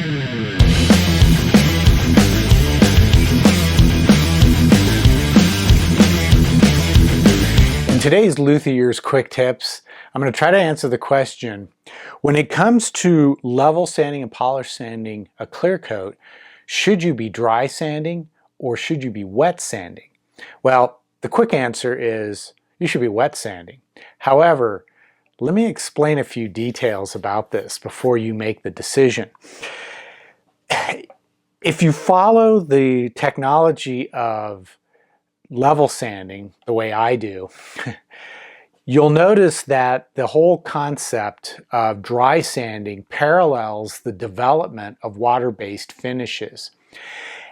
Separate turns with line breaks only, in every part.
In today's Luthier's Quick Tips, I'm going to try to answer the question, when it comes to level sanding and polish sanding a clear coat, should you be dry sanding or should you be wet sanding? Well, the quick answer is you should be wet sanding. However, let me explain a few details about this before you make the decision. If you follow the technology of level sanding the way I do, you'll notice that the whole concept of dry sanding parallels the development of water-based finishes.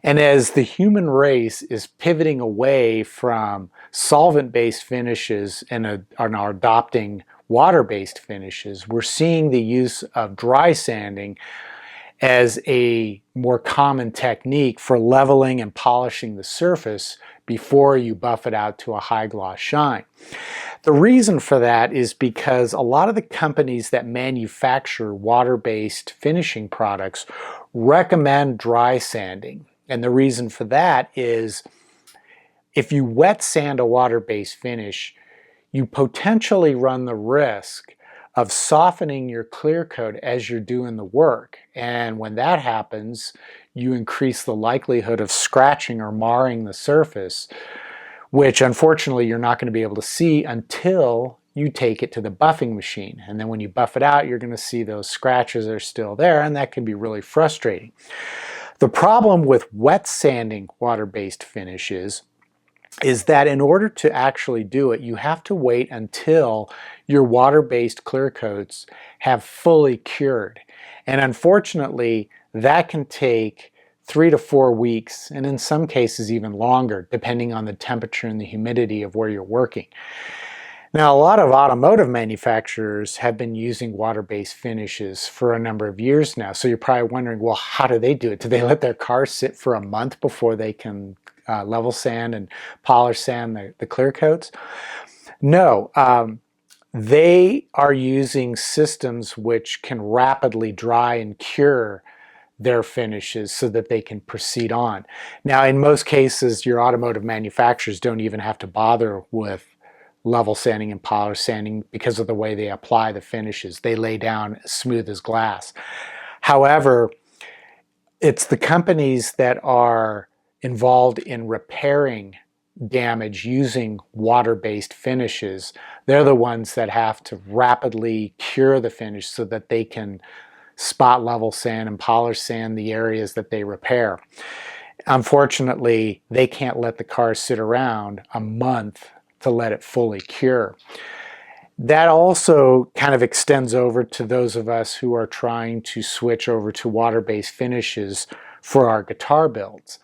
And as the human race is pivoting away from solvent-based finishes and are adopting water-based finishes, we're seeing the use of dry sanding as a more common technique for leveling and polishing the surface before you buff it out to a high gloss shine. The reason for that is because a lot of the companies that manufacture water-based finishing products recommend dry sanding. And the reason for that is if you wet sand a water-based finish, you potentially run the risk of softening your clear coat as you're doing the work. And when that happens, you increase the likelihood of scratching or marring the surface, which unfortunately you're not going to be able to see until you take it to the buffing machine. And then when you buff it out, you're going to see those scratches are still there, and that can be really frustrating. The problem with wet sanding water-based finishes is that in order to actually do it, you have to wait until your water-based clear coats have fully cured. And unfortunately, that can take 3 to 4 weeks, and in some cases even longer, depending on the temperature and the humidity of where you're working. Now, a lot of automotive manufacturers have been using water-based finishes for a number of years now. So you're probably wondering, well, how do they do it? Do they let their cars sit for a month before they can level sand and polish sand the clear coats? No, they are using systems which can rapidly dry and cure their finishes so that they can proceed on. Now, in most cases, your automotive manufacturers don't even have to bother with level sanding and polish sanding because of the way they apply the finishes. They lay down as smooth as glass. However, it's the companies that are involved in repairing damage using water-based finishes. They're the ones that have to rapidly cure the finish so that they can spot level sand and polish sand the areas that they repair. Unfortunately, they can't let the car sit around a month to let it fully cure. That also kind of extends over to those of us who are trying to switch over to water-based finishes for our guitar builds.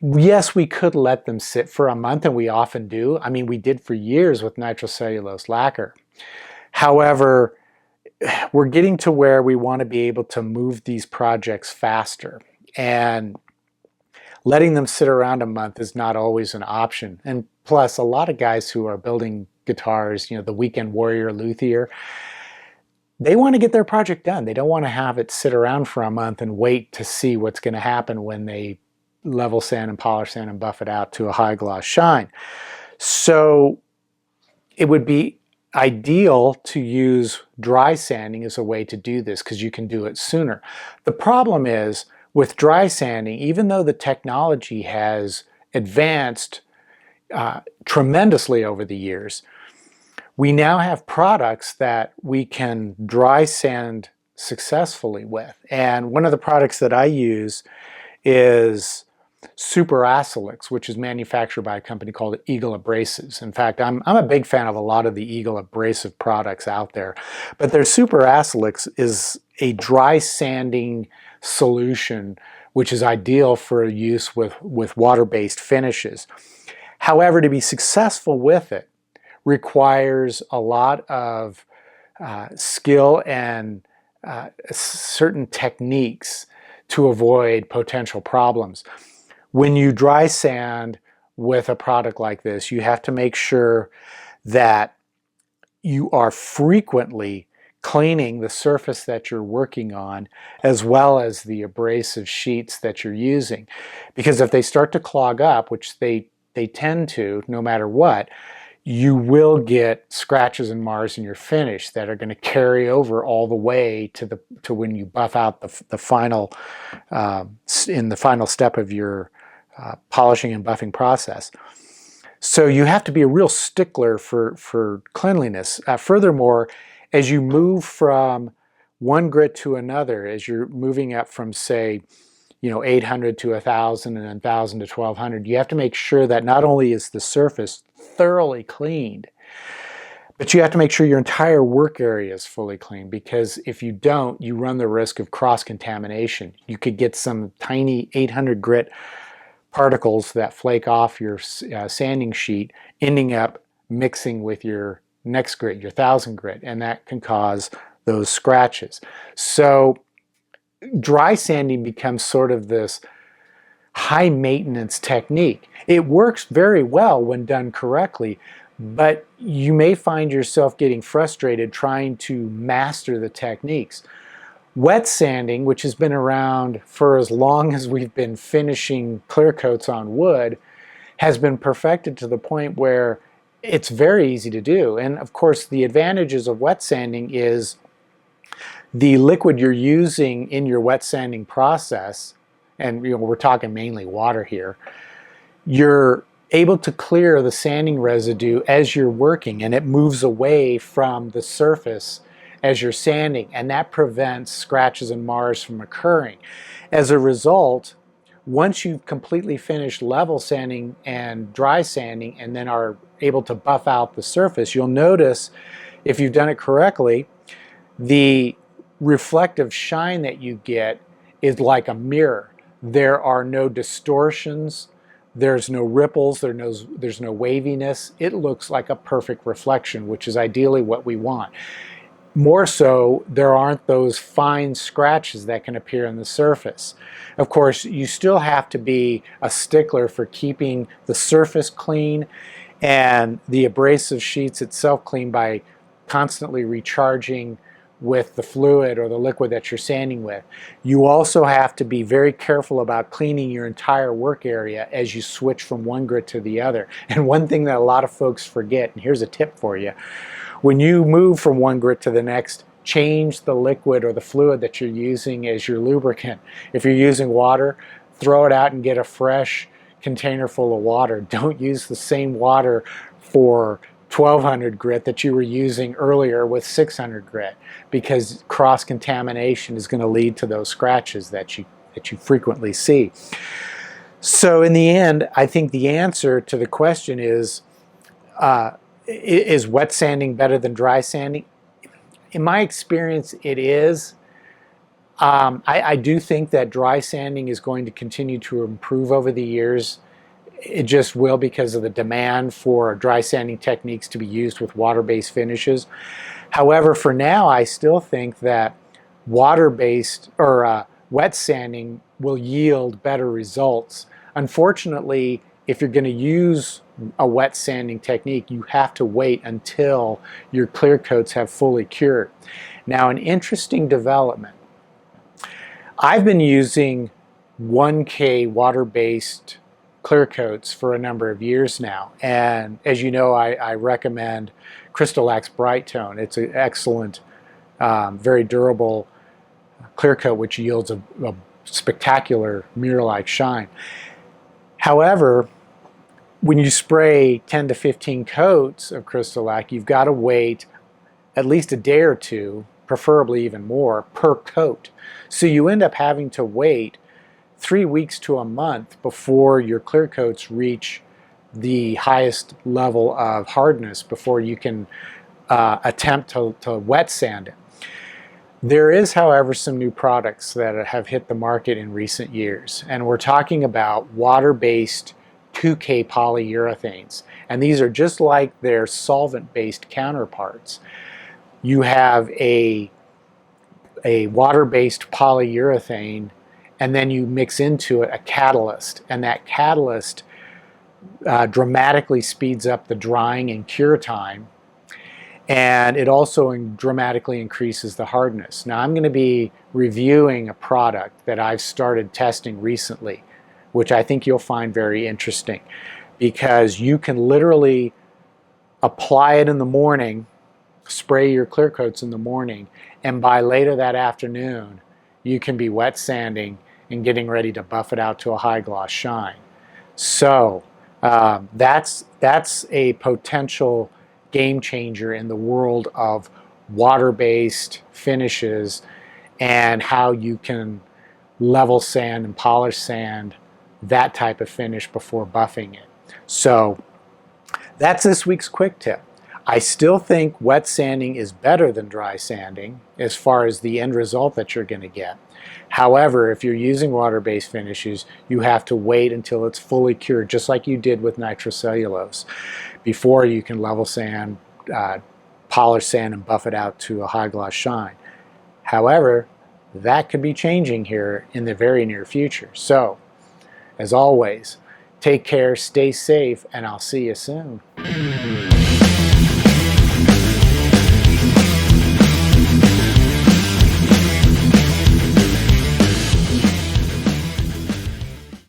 Yes, we could let them sit for a month, and we often do. I mean, we did for years with nitrocellulose lacquer. However, we're getting to where we want to be able to move these projects faster, and letting them sit around a month is not always an option. And plus, a lot of guys who are building guitars, the weekend warrior luthier, they want to get their project done. They don't want to have it sit around for a month and wait to see what's going to happen when they level sand and polish sand and buff it out to a high gloss shine. So it would be ideal to use dry sanding as a way to do this because you can do it sooner. The problem is with dry sanding, even though the technology has advanced tremendously over the years, we now have products that we can dry sand successfully with. And one of the products that I use is Super Acelix, which is manufactured by a company called Eagle Abrasives. In fact, I'm a big fan of a lot of the Eagle Abrasive products out there. But their Super Acelix is a dry sanding solution which is ideal for use with water-based finishes. However, to be successful with it requires a lot of skill and certain techniques to avoid potential problems. When you dry sand with a product like this, you have to make sure that you are frequently cleaning the surface that you're working on, as well as the abrasive sheets that you're using. Because if they start to clog up, which they tend to no matter what, you will get scratches and mars in your finish that are going to carry over all the way to when you buff out the final in the final step of your polishing and buffing process. So you have to be a real stickler for cleanliness. Furthermore, as you move from one grit to another, as you're moving up from, say, 800 to 1,000 and then 1,000 to 1,200, you have to make sure that not only is the surface thoroughly cleaned, but you have to make sure your entire work area is fully clean, because if you don't, you run the risk of cross-contamination. You could get some tiny 800 grit particles that flake off your sanding sheet, ending up mixing with your next grit, your 1,000 grit, and that can cause those scratches. So dry sanding becomes sort of this high maintenance technique. It works very well when done correctly, but you may find yourself getting frustrated trying to master the techniques. Wet sanding, which has been around for as long as we've been finishing clear coats on wood, has been perfected to the point where it's very easy to do. And of course, the advantages of wet sanding is the liquid you're using in your wet sanding process, and we're talking mainly water here, you're able to clear the sanding residue as you're working, and it moves away from the surface as you're sanding, and that prevents scratches and mars from occurring. As a result, once you've completely finished level sanding and dry sanding and then are able to buff out the surface, you'll notice, if you've done it correctly, the reflective shine that you get is like a mirror. There are no distortions, there's no ripples, there's no waviness. It looks like a perfect reflection, which is ideally what we want. More so, there aren't those fine scratches that can appear on the surface. Of course, you still have to be a stickler for keeping the surface clean and the abrasive sheets itself clean by constantly recharging with the fluid or the liquid that you're sanding with. You also have to be very careful about cleaning your entire work area as you switch from one grit to the other. And one thing that a lot of folks forget, and here's a tip for you, when you move from one grit to the next, change the liquid or the fluid that you're using as your lubricant. If you're using water, throw it out and get a fresh container full of water. Don't use the same water for 1,200 grit that you were using earlier with 600 grit, because cross-contamination is going to lead to those scratches that you frequently see. So in the end, I think the answer to the question is wet sanding better than dry sanding? In my experience, it is. I do think that dry sanding is going to continue to improve over the years. It just will, because of the demand for dry sanding techniques to be used with water-based finishes. However, for now, I still think that water-based or wet sanding will yield better results. Unfortunately, if you're going to use a wet sanding technique, you have to wait until your clear coats have fully cured. Now, an interesting development. I've been using 1K water-based clear coats for a number of years now, and as you know, I recommend Crystal X Bright Tone. It's an excellent, very durable clear coat which yields a spectacular mirror-like shine. However, when you spray 10 to 15 coats of Crystal X, you've got to wait at least a day or two, preferably even more, per coat. So you end up having to wait 3 weeks to a month before your clear coats reach the highest level of hardness before you can attempt to wet sand it. There is, however, some new products that have hit the market in recent years, and we're talking about water-based 2K polyurethanes, and these are just like their solvent-based counterparts. You have a water-based polyurethane, and then you mix into it a catalyst, and that catalyst dramatically speeds up the drying and cure time. and it also dramatically increases the hardness. Now I'm going to be reviewing a product that I've started testing recently, which I think you'll find very interesting, because you can literally apply it in the morning, spray your clear coats in the morning, and by later that afternoon you can be wet sanding and getting ready to buff it out to a high gloss shine. So that's a potential game changer in the world of water-based finishes and how you can level sand and polish sand that type of finish before buffing it. So that's this week's quick tip. I still think wet sanding is better than dry sanding as far as the end result that you're going to get. However, if you're using water-based finishes, you have to wait until it's fully cured, just like you did with nitrocellulose, before you can level sand, polish sand, and buff it out to a high gloss shine. However, that could be changing here in the very near future. So, as always, take care, stay safe, and I'll see you soon.